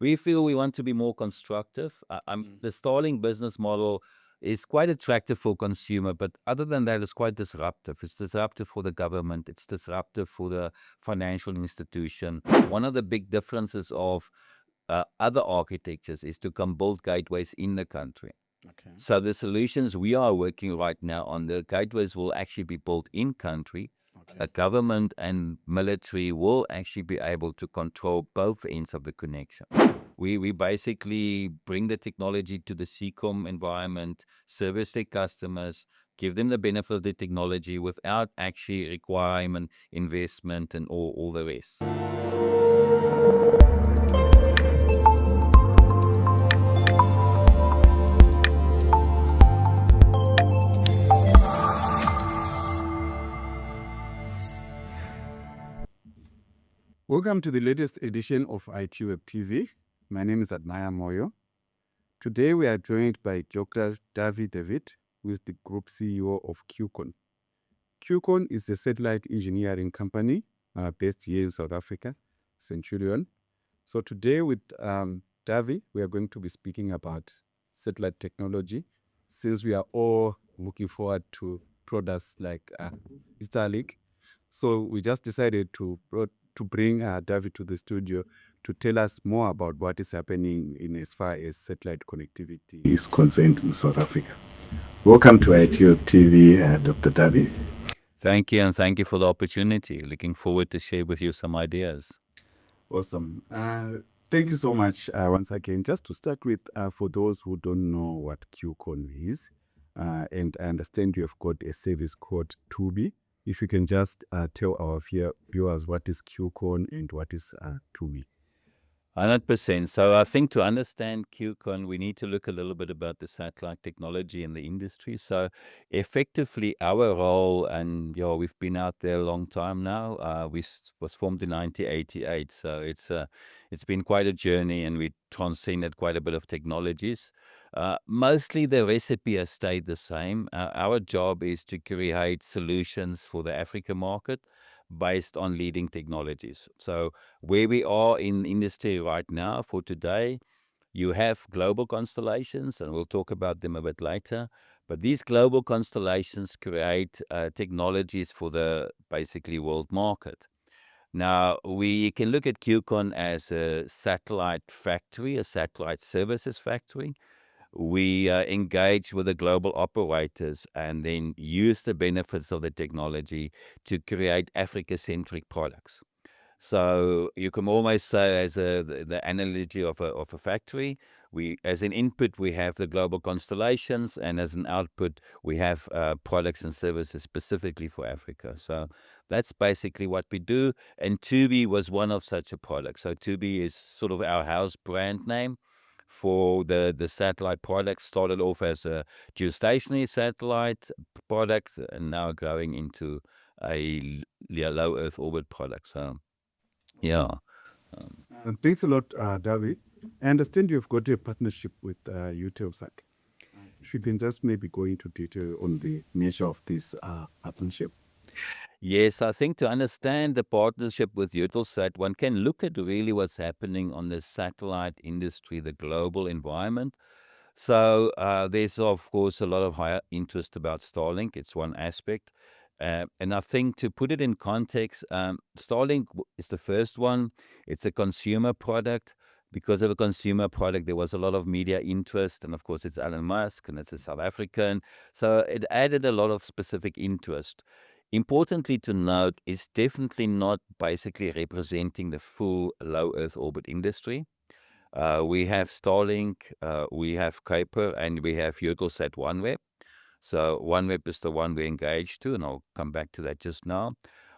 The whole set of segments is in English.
We feel we want to be more constructive. The Starlink business model is quite attractive for consumer, but other than that, it's quite disruptive. It's disruptive for the government. It's disruptive for the financial institution. One of the big differences of other architectures is to come build gateways in the country. Okay. So the solutions we are working right now on, the gateways will actually be built in country. Okay. A government and military will actually be able to control both ends of the connection. We basically bring the technology to the CCOM environment, service their customers, give them the benefit of the technology without actually requirement, investment, and all the rest. Welcome to the latest edition of ITWeb TV. My name is Admire Moyo. Today we are joined by Dr. Dawie de Wet, who is the Group CEO of Q-kon. Q-kon is a satellite engineering company based here in South Africa, Centurion. So today with Dawie, we are going to be speaking about satellite technology, since we are all looking forward to products like Starlink. So we just decided to bring Dawie to the studio to tell us more about what is happening in as far as satellite connectivity is concerned in South Africa. Welcome to ITWeb TV, Dr. Dawie. Thank you, and thank you for the opportunity. Looking forward to share with you some ideas. Awesome. Thank you so much once again. Just to start with, for those who don't know what Q-kon is, and I understand you have got a service called Tubi. If you can just tell our viewers what is Q-kon and what is Tubi. 100%. So I think to understand Q-kon, we need to look a little bit about the satellite technology in the industry. So effectively, our role, and we've been out there a long time now. We was formed in 1988, so it's been quite a journey, and we transcended quite a bit of technologies. Mostly the recipe has stayed the same. Our job is to create solutions for the Africa market based on leading technologies. So where we are in industry right now for today, you have global constellations, and we'll talk about them a bit later. But these global constellations create technologies for the basically world market. Now, we can look at Q-kon as a satellite factory, a satellite services factory. We engage with the global operators and then use the benefits of the technology to create Africa-centric products. So you can almost say, as the analogy of a factory, as an input we have the global constellations, and as an output we have products and services specifically for Africa. So that's basically what we do. And Tubi was one of such a product. So Tubi is sort of our house brand name for the satellite product. Started off as a geostationary satellite product, and now growing into a low Earth orbit product. So yeah. Thanks a lot, Dawie. I understand you've got a partnership with Eutelsat. If you can just maybe go into detail on the nature of this partnership. Yes, I think to understand the partnership with Eutelsat, one can look at really what's happening on the satellite industry, the global environment. So there's, of course, a lot of higher interest about Starlink. It's one aspect. And I think to put it in context, Starlink is the first one. It's a consumer product. Because of a consumer product, there was a lot of media interest. And of course, it's Elon Musk, and it's a South African. So it added a lot of specific interest. Importantly to note, it's definitely not basically representing the full low Earth orbit industry. We have Starlink, we have Kuiper, and we have Eutelsat OneWeb. So OneWeb is the one we engaged to, and I'll come back to that just now.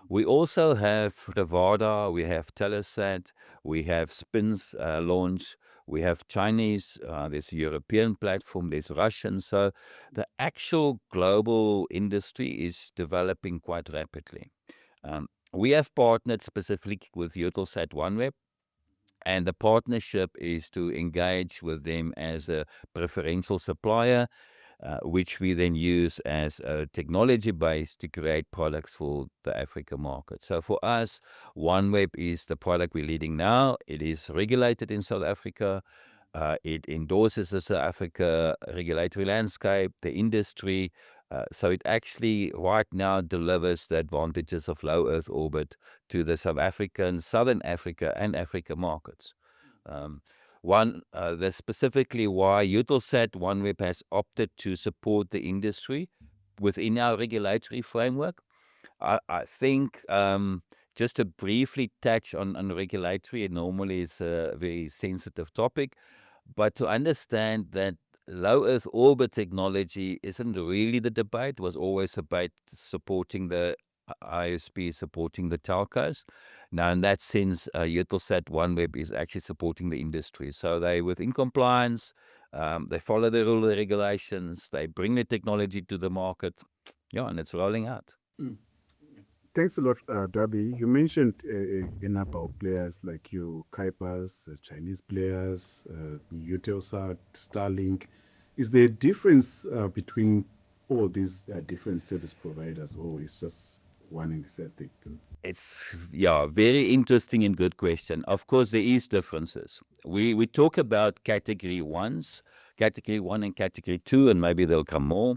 We also have Revada, we have Telesat, we have Spin's launch, we have Chinese, there's a European platform, there's Russian. So the actual global industry is developing quite rapidly. We have partnered specifically with Eutelsat OneWeb, and the partnership is to engage with them as a preferential supplier. which we then use as a technology base to create products for the Africa market. So for us, OneWeb is the product we're leading now. It is regulated in South Africa. It endorses the South Africa regulatory landscape, the industry. So it actually right now delivers the advantages of low Earth orbit to the South African, Southern Africa, and Africa markets. That's specifically why Eutelsat OneWeb has opted to support the industry within our regulatory framework. I think just to briefly touch on regulatory, it normally is a very sensitive topic, but to understand that low Earth orbit technology isn't really the debate. It was always about supporting the ISP, supporting the telcos. Now, in that sense, Eutelsat OneWeb is actually supporting the industry. So they within compliance, they follow the rule and regulations, they bring the technology to the market, yeah, and it's rolling out. Thanks a lot, Dawie. You mentioned a number of players like your Kuipers, Chinese players, Eutelsat, Starlink. Is there a difference between all these different service providers, or is just one and the same thing? It's very interesting and good question. Of course, there is differences. We talk about category 1s, category 1 and category 2, and maybe there'll come more.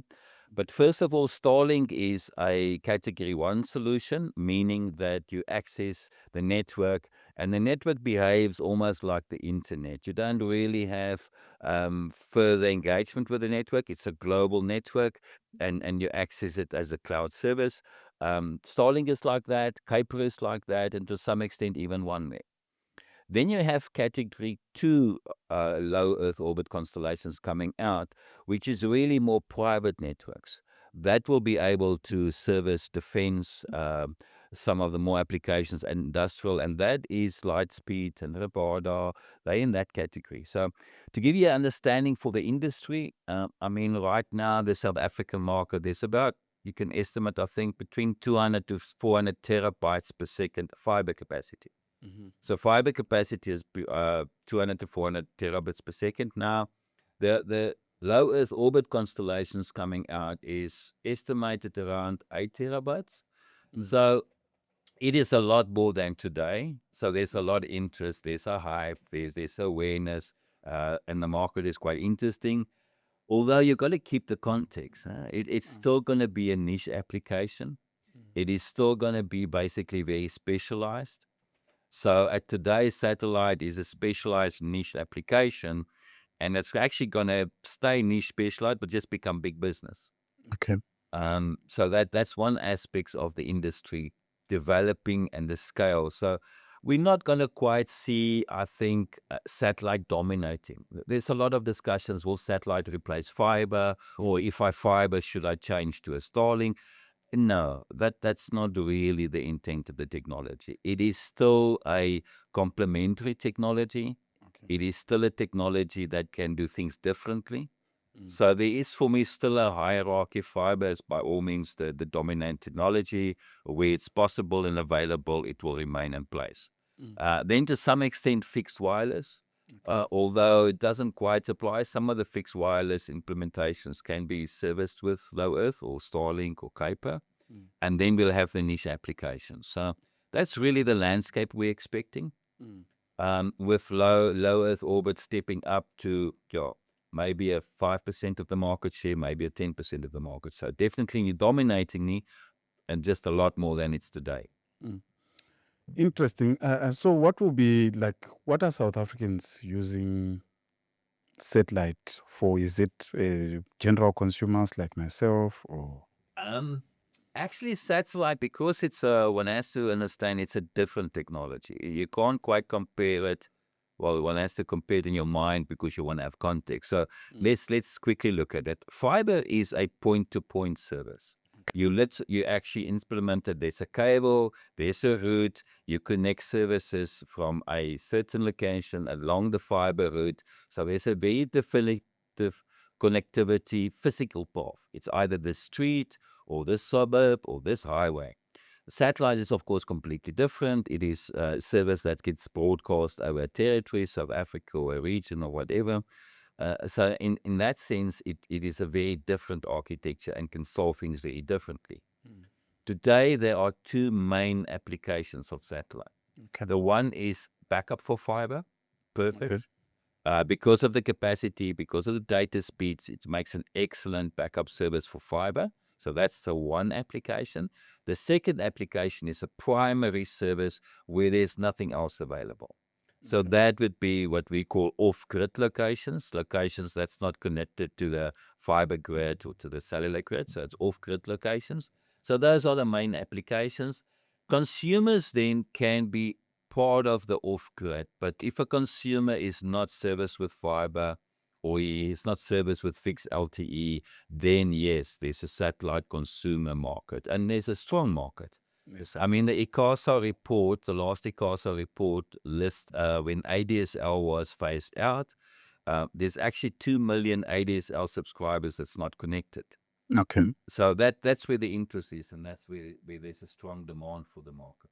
But first of all, Starlink is a category 1 solution, meaning that you access the network, and the network behaves almost like the internet. You don't really have further engagement with the network. It's a global network, and you access it as a cloud service. Starlink is like that, Kuiper is like that, and to some extent even OneWeb. Then you have category 2 low Earth orbit constellations coming out, which is really more private networks. That will be able to service defense, some of the more applications, and industrial, and that is Lightspeed and Radar. They're in that category. So to give you an understanding for the industry, right now, the South African market, there's about, you can estimate, I think, between 200 to 400 terabytes per second fiber capacity. So fiber capacity is 200 to 400 terabits per second. Now, the low Earth orbit constellations coming out is estimated around 8 terabytes. So it is a lot more than today. So there's a lot of interest, there's a hype, there's awareness, and the market is quite interesting. Although you've got to keep the context. It's still going to be a niche application. It is still going to be basically very specialized. So at today's satellite is a specialized niche application, and it's actually going to stay niche specialized, but just become big business. Okay. So that's one aspect of the industry developing and the scale. So we're not going to quite see, I think, satellite dominating. There's a lot of discussions, will satellite replace fiber? Or if I fiber, should I change to a Starlink? No, that's not really the intent of the technology. It is still a complementary technology. It is still a technology that can do things differently. So there is, for me, still a hierarchy. Fiber is by all means the dominant technology. Where it's possible and available, it will remain in place. Then to some extent, fixed wireless. Although it doesn't quite apply, some of the fixed wireless implementations can be serviced with low Earth or Starlink or Kuiper, and then we'll have the niche applications. So that's really the landscape we're expecting, with low Earth orbit stepping up to maybe a 5% of the market share, maybe a 10% of the market. So definitely dominating me, and just a lot more than it's today. Interesting. So what will be like, what are South Africans using satellite for? Is it general consumers like myself, or? Actually, satellite, because it's one has to understand it's a different technology. You can't quite compare it. Well, one has to compare it in your mind because you want to have context. So let's quickly look at it. Fiber is a point-to-point service. You actually implemented, there's a cable, there's a route, you connect services from a certain location along the fiber route. So there's a very definitive connectivity physical path. It's either the street or this suburb or this highway. Satellite is, of course, completely different. It is a service that gets broadcast over a territory, South Africa or a region or whatever. So in that sense, it is a very different architecture and can solve things very differently. Today, there are two main applications of satellite. Okay. The one is backup for fiber, perfect. Okay. Because of the capacity, because of the data speeds, it makes an excellent backup service for fiber. So that's the one application. The second application is a primary service where there's nothing else available. So Okay. that would be what we call off-grid locations, locations that's not connected to the fiber grid or to the cellular grid. So it's off-grid locations. So those are the main applications. Consumers then can be part of the off-grid, but if a consumer is not serviced with fiber or he is not serviced with fixed LTE, then yes, there's a satellite consumer market, and there's a strong market. Yes. I mean, the ICASA report, the last ICASA report lists when ADSL was phased out, there's actually 2 million ADSL subscribers that's not connected. Okay. So that's where the interest is, and that's where there's a strong demand for the market.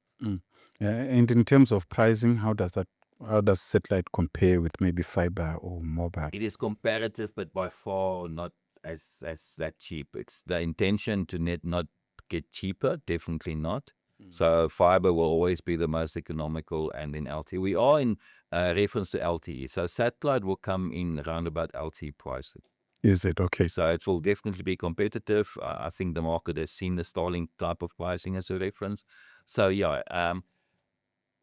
Yeah, and in terms of pricing, how does satellite compare with maybe fiber or mobile? It is comparative, but by far not as that cheap. It's the intention to not get cheaper, definitely not. So fiber will always be the most economical, and then LTE. We are in reference to LTE. So satellite will come in around about LTE pricing. Is it okay? So it will definitely be competitive. I think the market has seen the Starlink type of pricing as a reference. So yeah,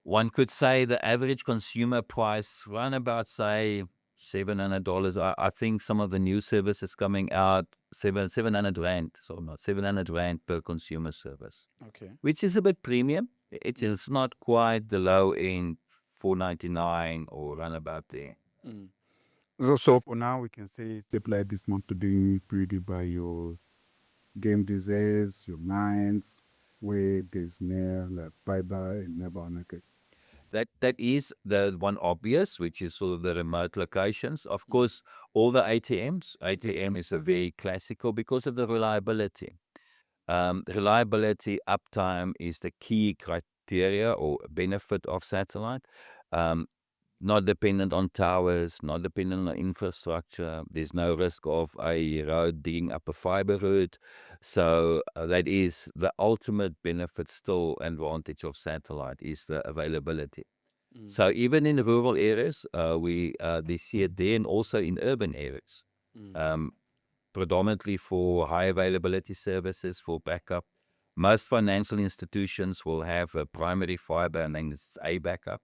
one could say the average consumer price run about, say, $700. I think some of the new services coming out, 700 rand, so not 700 rand per consumer service, Okay. which is a bit premium. It is not quite the low end, 499 or run about there. So for now, we can say satellite is not to do really by your game desires, your minds, where there's more like fiber and never connected. That is the one obvious, which is sort of the remote locations. Of course, all the ATMs. ATM is a very classical because of the reliability. Reliability, uptime is the key criteria or benefit of satellite. Not dependent on towers, not dependent on infrastructure. There's no risk of a road digging up a fiber route. So that is the ultimate benefit, still advantage of satellite is the availability. So even in rural areas, they see it there, and also in urban areas. Predominantly for high availability services, for backup. Most financial institutions will have a primary fiber and then it's a backup,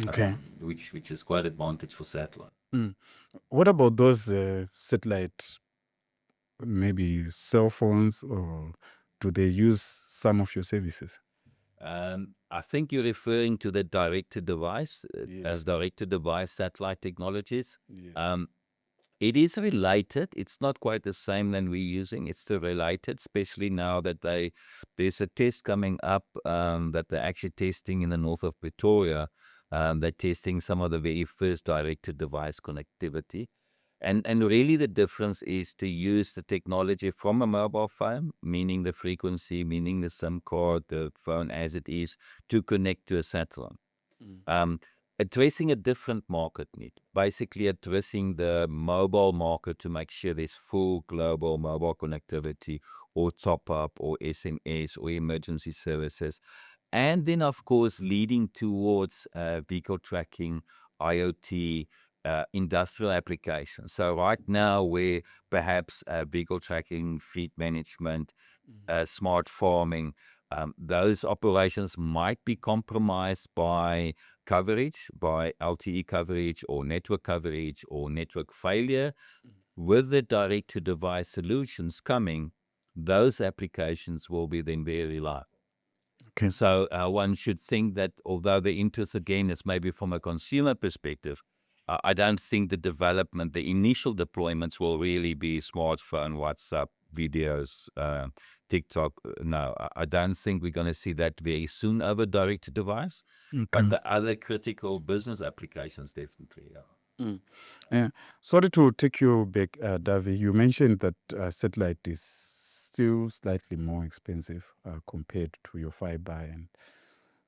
Okay. which is quite advantage for satellite. What about those satellite, maybe cell phones, or do they use some of your services? I think you're referring to the direct-to-device, Yes. direct-to-device satellite technologies. Yes. It is related. It's not quite the same than we're using. It's still related, especially now that there's a test coming up that they're actually testing in the north of Pretoria. They're testing some of the very first direct-to-device connectivity. And really the difference is to use the technology from a mobile phone, meaning the frequency, meaning the SIM card, the phone as it is, to connect to a satellite. Addressing a different market need, basically addressing the mobile market to make sure there's full global mobile connectivity or top up or SMS or emergency services. And then, of course, leading towards vehicle tracking, IoT, industrial applications. So right now, where perhaps vehicle tracking, fleet management, smart farming, those operations might be compromised by coverage, by LTE coverage or network failure. With the direct-to-device solutions coming, those applications will be then very reliable. Okay. So one should think that although the interest again is maybe from a consumer perspective, I don't think the initial deployments will really be smartphone, WhatsApp, videos, TikTok. No, I don't think we're going to see that very soon over direct to device. But the other critical business applications, definitely, yeah. Yeah. Sorry to take you back, Dawie. You mentioned that satellite is still slightly more expensive compared to your fiber. And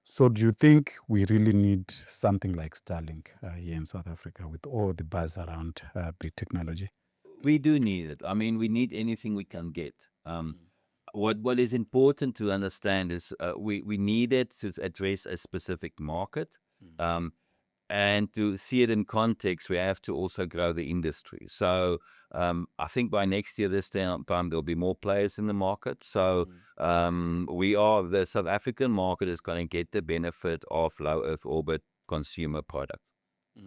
So do you think we really need something like Starlink here in South Africa with all the buzz around big technology? We do need it. I mean, we need anything we can get. What is important to understand is we need it to address a specific market. Um, and to see it in context, we have to also grow the industry. So I think by next year, this time, there'll be more players in the market. So the South African market is going to get the benefit of low Earth orbit consumer products.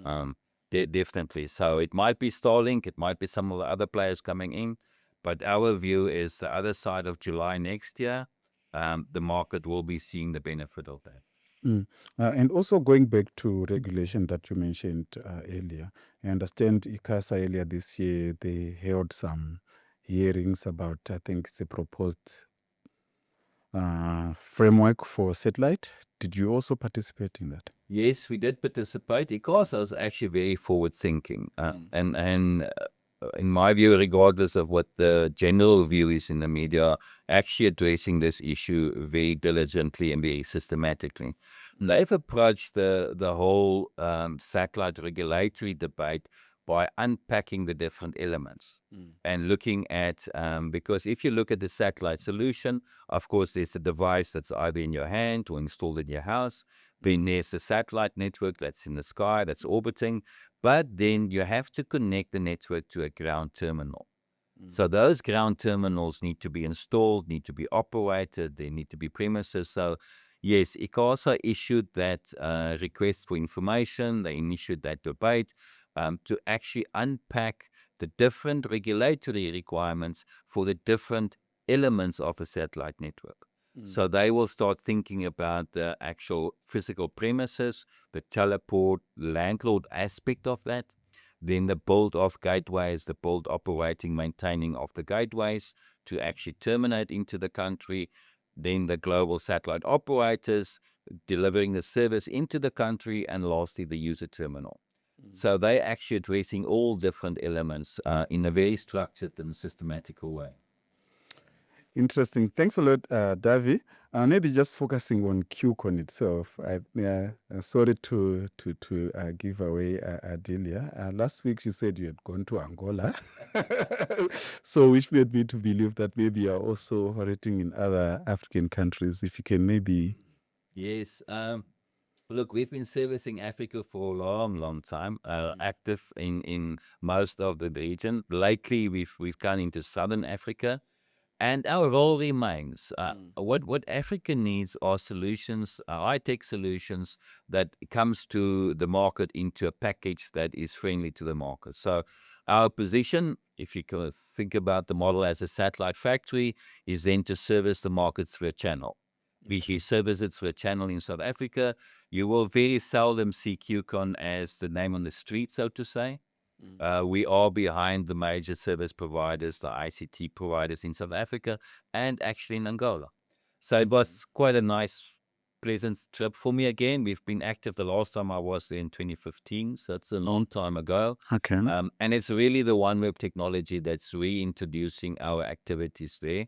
Um, definitely. So it might be Starlink, it might be some of the other players coming in, but our view is the other side of July next year, the market will be seeing the benefit of that. And also going back to regulation that you mentioned earlier, I understand ICASA earlier this year, they held some hearings about, I think it's a proposed framework for satellite. Did you also participate in that? Yes, we did participate because I was actually very forward thinking. And in my view, regardless of what the general view is in the media, actually addressing this issue very diligently and very systematically. They've approached the whole satellite regulatory debate by unpacking the different elements and looking at, because if you look at the satellite solution, of course, there's a device that's either in your hand or installed in your house. Then there's a satellite network that's in the sky, that's orbiting, but then you have to connect the network to a ground terminal. So those ground terminals need to be installed, need to be operated, they need to be premises. So yes, ICASA issued that request for information, they issued that debate to actually unpack the different regulatory requirements for the different elements of a satellite network. So they will start thinking about the actual physical premises, the teleport, landlord aspect of that, then the build of gateways, the build, operating, maintaining of the gateways to actually terminate into the country, then the global satellite operators delivering the service into the country, and lastly, the user terminal. So they're actually addressing all different elements in a very structured and systematical way. Interesting. Thanks a lot, Dawie. Maybe just focusing on Q-kon itself. Sorry to give away Adelia. Last week she said you had gone to Angola, so which made me to believe that maybe you're also operating in other African countries. If you can maybe. Yes. Look, we've been servicing Africa for a long time, active in most of the region. Lately, we've gone into Southern Africa, and our role remains. What Africa needs are solutions, high-tech solutions that comes to the market into a package that is friendly to the market. So our position, if you can think about the model as a satellite factory, is then to service the market through a channel. We service it through a channel in South Africa. You will very seldom see Q-kon as the name on the street, so to say. We are behind the major service providers, the ICT providers in South Africa and actually in Angola. So it was quite a nice, pleasant trip for me again. We've been active the last time I was there in 2015, so it's a long time ago. Okay. And it's really the OneWeb technology that's reintroducing our activities there.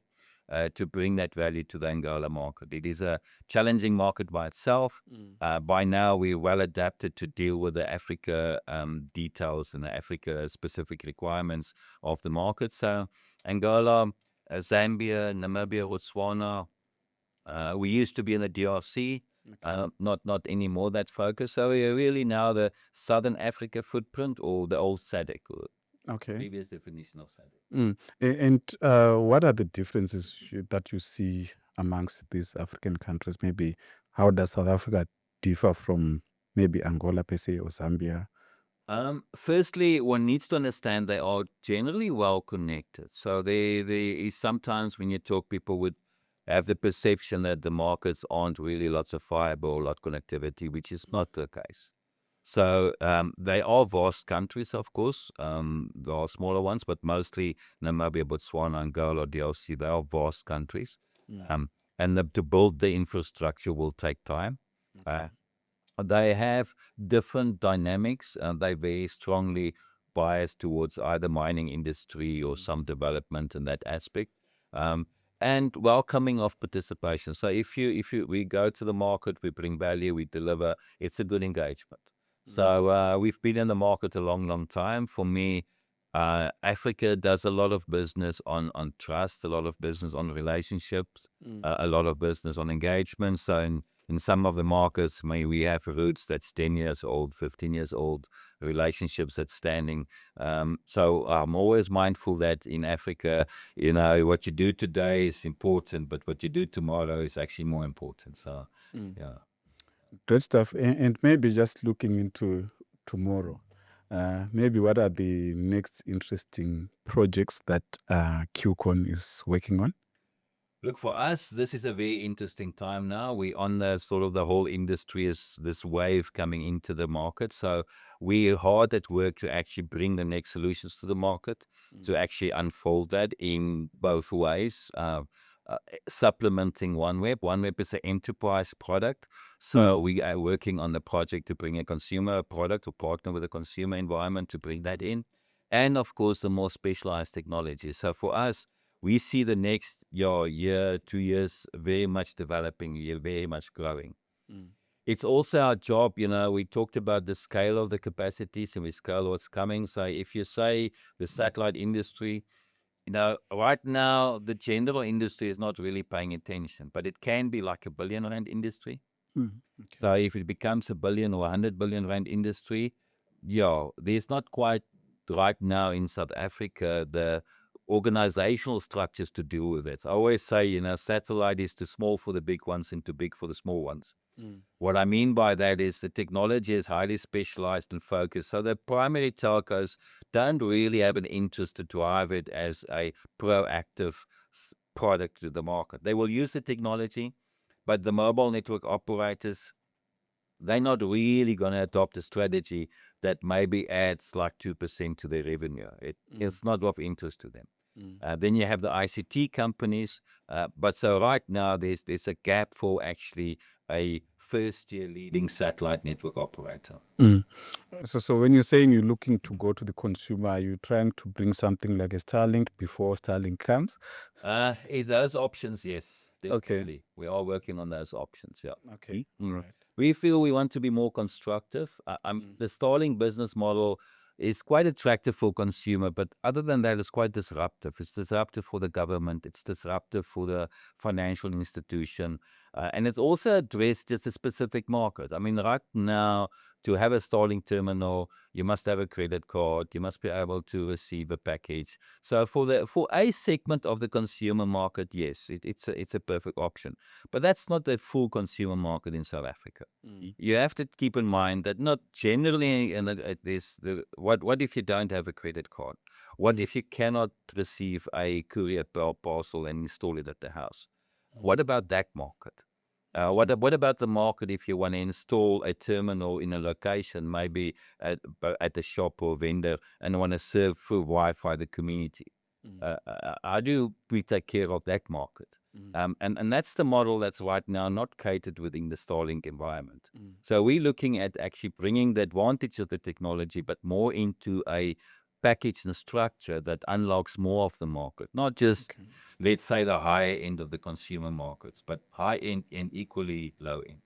To bring that value to the Angola market. It is a challenging market by itself. By now, we're well adapted to deal with the Africa details and the Africa specific requirements of the market. So Angola, Zambia, Namibia, Botswana, we used to be in the DRC, not anymore that focus. So we're really now the Southern Africa footprint, or the old SADC, or Okay. previous definition of SADC. And what are the differences that you see amongst these African countries? Maybe how does South Africa differ from maybe Angola per se or Zambia? Firstly, one needs to understand they are generally well connected. So there is sometimes when you talk, people would have the perception that the markets aren't really lots of fiber or lot connectivity, which is not the case. So they are vast countries, of course. There are smaller ones, but mostly Namibia, Botswana, Angola, DRC, they are vast countries. And to build the infrastructure will take time. They have different dynamics, and they very strongly biased towards either mining industry or some development in that aspect. and welcoming of participation. So if we go to the market, we bring value, we deliver, it's a good engagement. So we've been in the market a long time. For me, Africa does a lot of business on trust, a lot of business on relationships, a lot of business on engagement. So in some of the markets, we have roots that's 10 years old, 15 years old, relationships that's standing. So I'm always mindful that in Africa, what you do today is important, but what you do tomorrow is actually more important. So, yeah. Great stuff. And maybe just looking into tomorrow, maybe what are the next interesting projects that Q-kon is working on? Look, for us, this is a very interesting time now. We on the sort of the whole industry is this wave coming into the market. So we're hard at work to actually bring the next solutions to the market, to actually unfold that in both ways. Supplementing OneWeb. OneWeb is an enterprise product. So we are working on the project to bring a consumer product or partner with a consumer environment to bring that in. And of course, the more specialized technology. So for us, we see the next year, 2 years very much developing, very much growing. It's also our job, we talked about the scale of the capacities and we scale what's coming. So if you say the satellite industry, right now the general industry is not really paying attention, but it can be like a billion-rand industry. So if it becomes a billion or 100 billion rand industry, there's not quite right now in South Africa the organizational structures to deal with it. I always say, satellite is too small for the big ones and too big for the small ones. What I mean by that is the technology is highly specialized and focused. So the primary telcos don't really have an interest to drive it as a proactive product to the market. They will use the technology, but the mobile network operators, they're not really going to adopt a strategy that maybe adds like 2% to their revenue. It's not of interest to them. Then you have the ICT companies. But so right now, there's a gap for actually a first-tier leading satellite network operator. So when you're saying you're looking to go to the consumer, are you trying to bring something like a Starlink before Starlink comes? Those options, yes, Okay. definitely. We are working on those options, yeah. Okay. All right. We feel we want to be more constructive. The Starlink business model is quite attractive for consumer, but other than that, it's quite disruptive. It's disruptive for the government. It's disruptive for the financial institution. And it's also addressed just a specific market. I mean, right now, to have a Starlink terminal, you must have a credit card. You must be able to receive a package. So for a segment of the consumer market, yes, it's a perfect option. But that's not the full consumer market in South Africa. You have to keep in mind that not generally, and what if you don't have a credit card? What if you cannot receive a courier parcel and install it at the house? What about that market? What about the market if you want to install a terminal in a location, maybe at a shop or vendor, and want to serve through Wi-Fi the community? How do we take care of that market? And that's the model that's right now not catered within the Starlink environment. So we're looking at actually bringing the advantage of the technology, but more into a package and structure that unlocks more of the market, not just, let's say, the high end of the consumer markets, but high end and equally low end.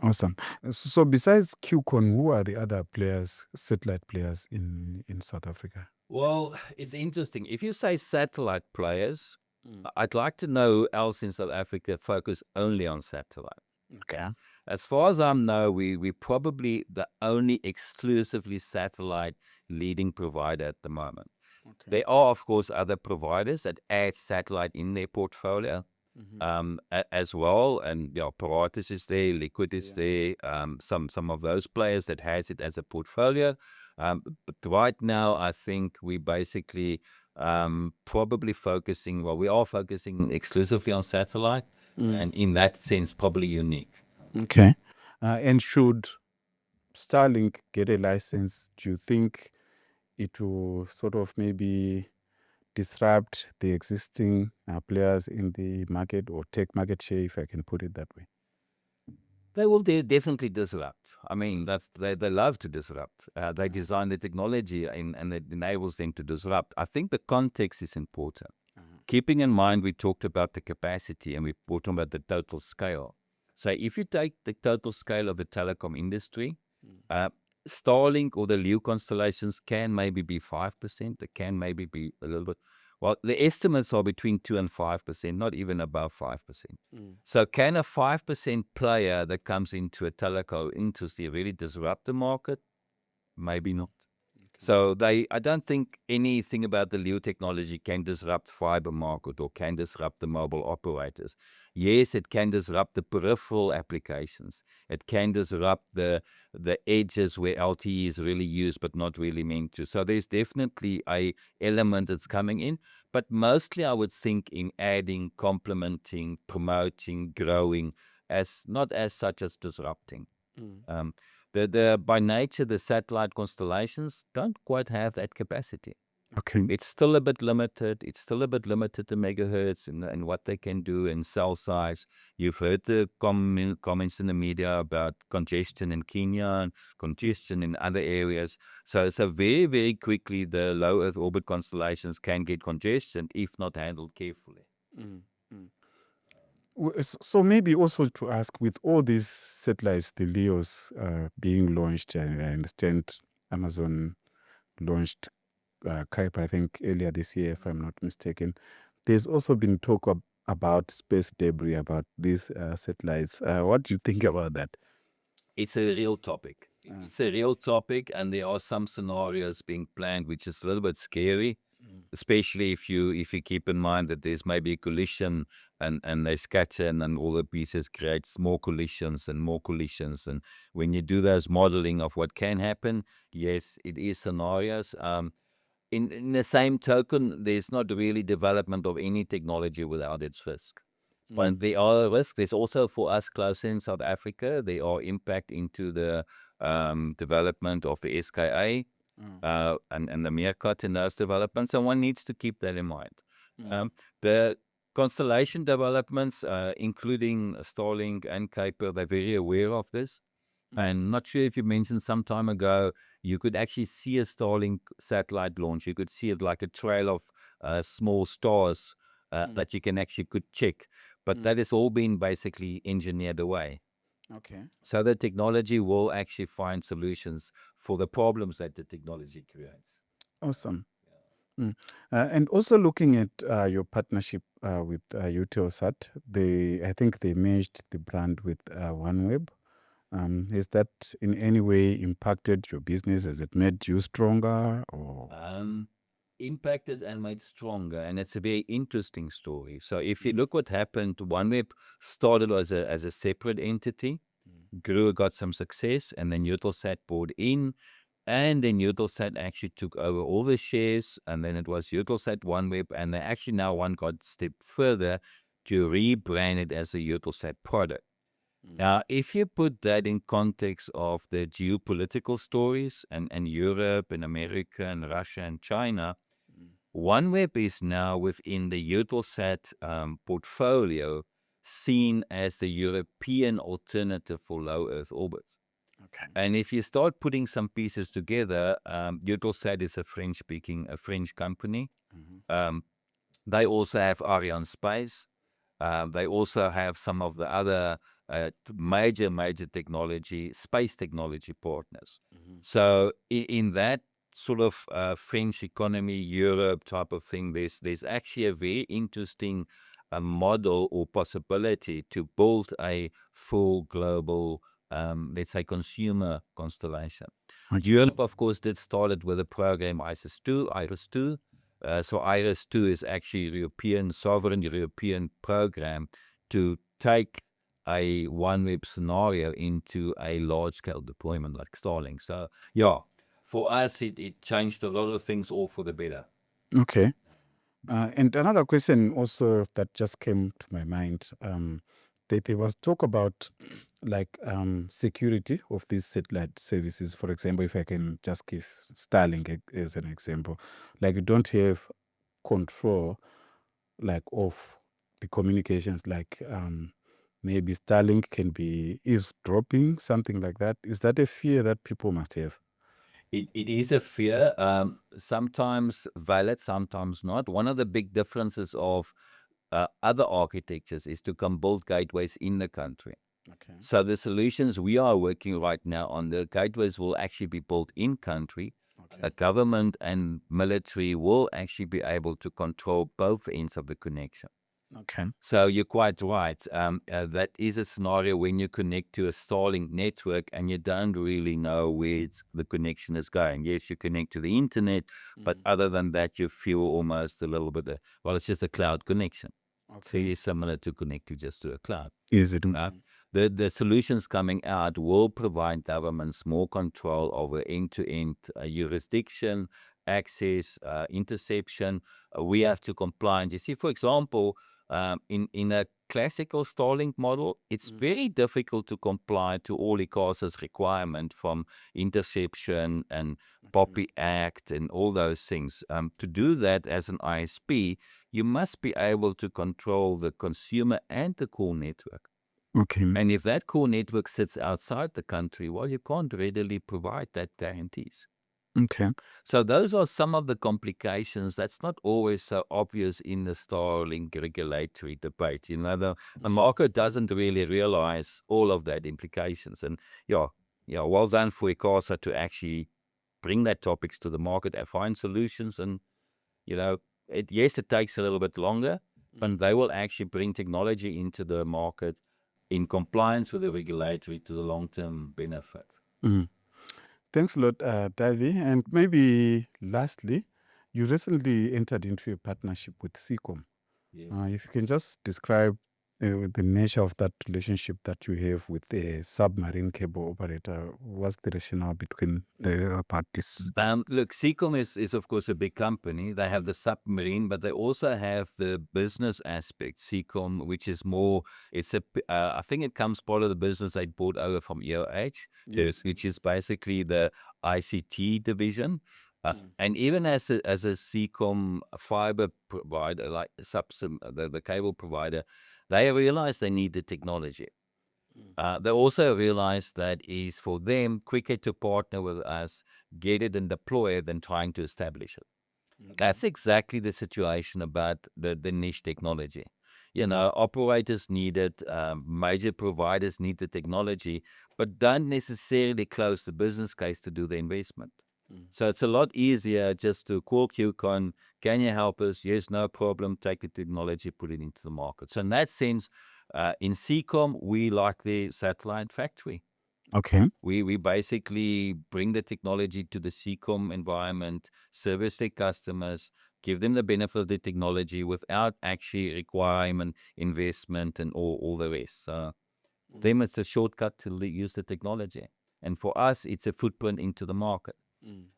Awesome. So besides Q-kon, who are the other players, satellite players in South Africa? Well, it's interesting. If you say satellite players, I'd like to know who else in South Africa focus only on satellite. Okay. As far as I know, we're probably the only exclusively satellite leading provider at the moment. There are, of course, other providers that add satellite in their portfolio as well. And Paratus is there, Liquid is there, some of those players that has it as a portfolio. But right now, I think we basically probably focusing, we are focusing exclusively on satellite, and in that sense, probably unique. Okay. And should Starlink get a license, do you think it will sort of maybe disrupt the existing players in the market or take market share, if I can put it that way? They will definitely disrupt. I mean, they love to disrupt. They design the technology and it enables them to disrupt. I think the context is important. keeping in mind we talked about the capacity and we talked about the total scale. So if you take the total scale of the telecom industry, Starlink or the LEO constellations can maybe be 5%. It can maybe be a little bit. Well, the estimates are between 2 and 5%, not even above 5%. So can a 5% player that comes into a telecom industry really disrupt the market? Maybe not. So I don't think anything about the LEO technology can disrupt fiber market or can disrupt the mobile operators. Yes, it can disrupt the peripheral applications. It can disrupt the edges where LTE is really used but not really meant to. So there's definitely a element that's coming in, but mostly I would think in adding, complementing, promoting, growing, as not as such as disrupting. By nature, the satellite constellations don't quite have that capacity. Okay. It's still a bit limited. It's still a bit limited to megahertz and what they can do in cell size. You've heard the comments in the media about congestion in Kenya and congestion in other areas. So very, very quickly, the low Earth orbit constellations can get congestion if not handled carefully. So maybe also to ask, with all these satellites, the LEOs being launched, I understand Amazon launched Kuiper, I think, earlier this year, if I'm not mistaken. There's also been talk about space debris, about these satellites. What do you think about that? It's a real topic. It's a real topic, and there are some scenarios being planned, which is a little bit scary, especially if you keep in mind that there's maybe a collision and they scatter and all the pieces creates more collisions and more collisions. And when you do those modeling of what can happen, yes, it is scenarios. In the same token, there's not really development of any technology without its risk. But there are risks. There's also, for us close in South Africa, there are impact into the development of the SKA and the meerkat in those developments, and one needs to keep that in mind. The constellation developments, including Starlink and Kuiper, they're very aware of this. And not sure if you mentioned some time ago, you could actually see a Starlink satellite launch. You could see it like a trail of small stars that you can actually could check. But that has all been basically engineered away. Okay. So the technology will actually find solutions for the problems that the technology creates. Awesome. And also looking at your partnership with Eutelsat, I think they merged the brand with OneWeb. Has that in any way impacted your business? Has it made you stronger? Or Impacted and made stronger, and it's a very interesting story. So if you look what happened, OneWeb started as a separate entity, grew, got some success, and then Eutelsat bought in, and then Eutelsat actually took over all the shares, and then it was Eutelsat OneWeb, and they actually now one got a step further to rebrand it as a Eutelsat product. Now, if you put that in context of the geopolitical stories and Europe and America and Russia and China, OneWeb is now within the Eutelsat portfolio seen as the European alternative for low Earth orbit. okay. And if you start putting some pieces together, Eutelsat is a French company. They also have Arianespace. They also have some of the other major space technology partners. So in that sort of French economy, Europe type of thing, there's actually a very interesting model or possibility to build a full global, let's say, consumer constellation. Europe, of course, did started with a program IRIS-2. So IRIS-2 is actually sovereign European program to take a OneWeb scenario into a large-scale deployment like Starlink. So yeah, for us, it changed a lot of things all for the better. Okay. And another question also that just came to my mind, that there was talk about like security of these satellite services. For example, if I can just give Starlink as an example, like you don't have control like of the communications, like maybe Starlink can be eavesdropping, something like that. Is that a fear that people must have? It is a fear, sometimes valid, sometimes not. One of the big differences of other architectures is to come build gateways in the country. Okay. So the solutions we are working right now on, the gateways will actually be built in country. Okay. A government and military will actually be able to control both ends of the connection. Okay. So you're quite right. That is a scenario when you connect to a Starlink network and you don't really know where the connection is going. Yes, you connect to the internet, but other than that, you feel almost a little bit, well, it's just a cloud connection. So Okay. it's similar to connecting just to a cloud. Is it? The solutions coming out will provide governments more control over end-to-end jurisdiction, access, interception. We have to comply. And you see, for example, in a classical Starlink model, it's very difficult to comply to all ICASA's requirement from interception and POPI Act and all those things. To do that as an ISP, you must be able to control the consumer and the core network. Okay. And if that core network sits outside the country, well, you can't readily provide that guarantees. Okay. So those are some of the complications that's not always so obvious in the Starlink regulatory debate. You know, the market doesn't really realize all of that implications. And yeah, well done for ICASA to actually bring that topics to the market and find solutions. And, you know, yes, it takes a little bit longer, but they will actually bring technology into the market in compliance with the regulatory to the long-term benefit. Thanks a lot, Dawie. And maybe lastly, you recently entered into a partnership with Q-kon. Yes. If you can just describe the nature of that relationship that you have with a submarine cable operator. What's the rationale between the parties? Look, Q-kon is of course a big company. They have the submarine, but they also have the business aspect. Q-kon, which is more, I think it comes part of the business they bought over from EOH, Yes. which is basically the ICT division. And even as a Q-kon fiber provider, like the cable provider, they realize they need the technology. They also realize that it's for them quicker to partner with us, get it and deploy it than trying to establish it. That's exactly the situation about the niche technology. You know, operators need it, major providers need the technology, but don't necessarily close the business case to do the investment. So it's a lot easier just to call Q-kon, can you help us? Yes, no problem, take the technology, put it into the market. So in that sense, in Q-kon, we like the satellite factory. Okay. We basically bring the technology to the Q-kon environment, service their customers, give them the benefit of the technology without actually requirement, investment, and all the rest. So them, it's a shortcut to use the technology. And for us, it's a footprint into the market.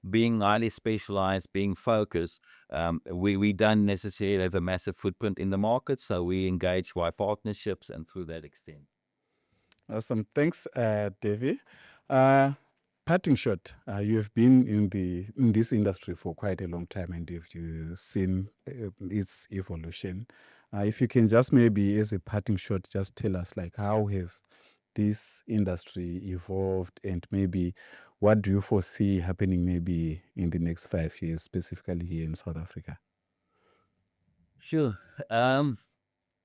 Being highly specialized, being focused, we don't necessarily have a massive footprint in the market, so we engage via partnerships and through that extent. Awesome. Thanks, Dawie. Parting shot, you have been in this industry for quite a long time and you've seen its evolution. If you can just maybe as a parting shot, just tell us like how have this industry evolved and maybe what do you foresee happening maybe in the next 5 years, specifically here in South Africa? Sure.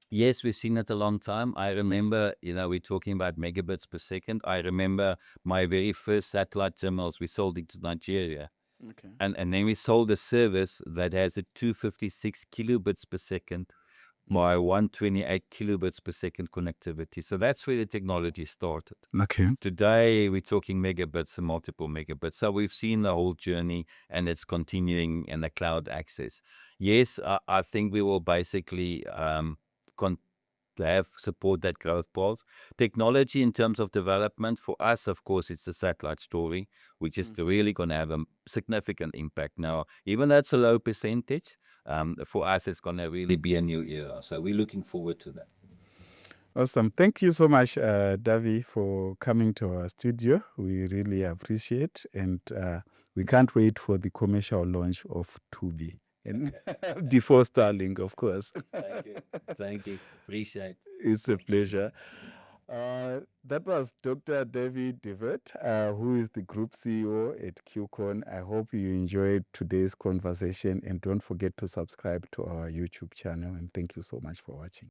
Yes, we've seen it a long time. I remember, you know, we're talking about megabits per second. I remember my very first satellite terminals, we sold it to Nigeria. Okay. And then we sold a service that has a 256 kilobits per second by 128 kilobits per second connectivity. So that's where the technology started. Okay. Today, we're talking megabits and multiple megabits. So we've seen the whole journey and it's continuing in the cloud access. Yes, I think we will basically support that growth path. Technology in terms of development, for us, of course, it's the satellite story, which is really going to have a significant impact now. Even though it's a low percentage, for us, it's going to really be a new era. So we're looking forward to that. Awesome. Thank you so much, Dawie, for coming to our studio. We really appreciate and we can't wait for the commercial launch of 2B. And before Starlink, of course. Thank you. Thank you. Appreciate it. It's a pleasure. That was Dr. Dawie de Wet, who is the Group CEO at Q-kon. I hope you enjoyed today's conversation, and don't forget to subscribe to our YouTube channel, and thank you so much for watching.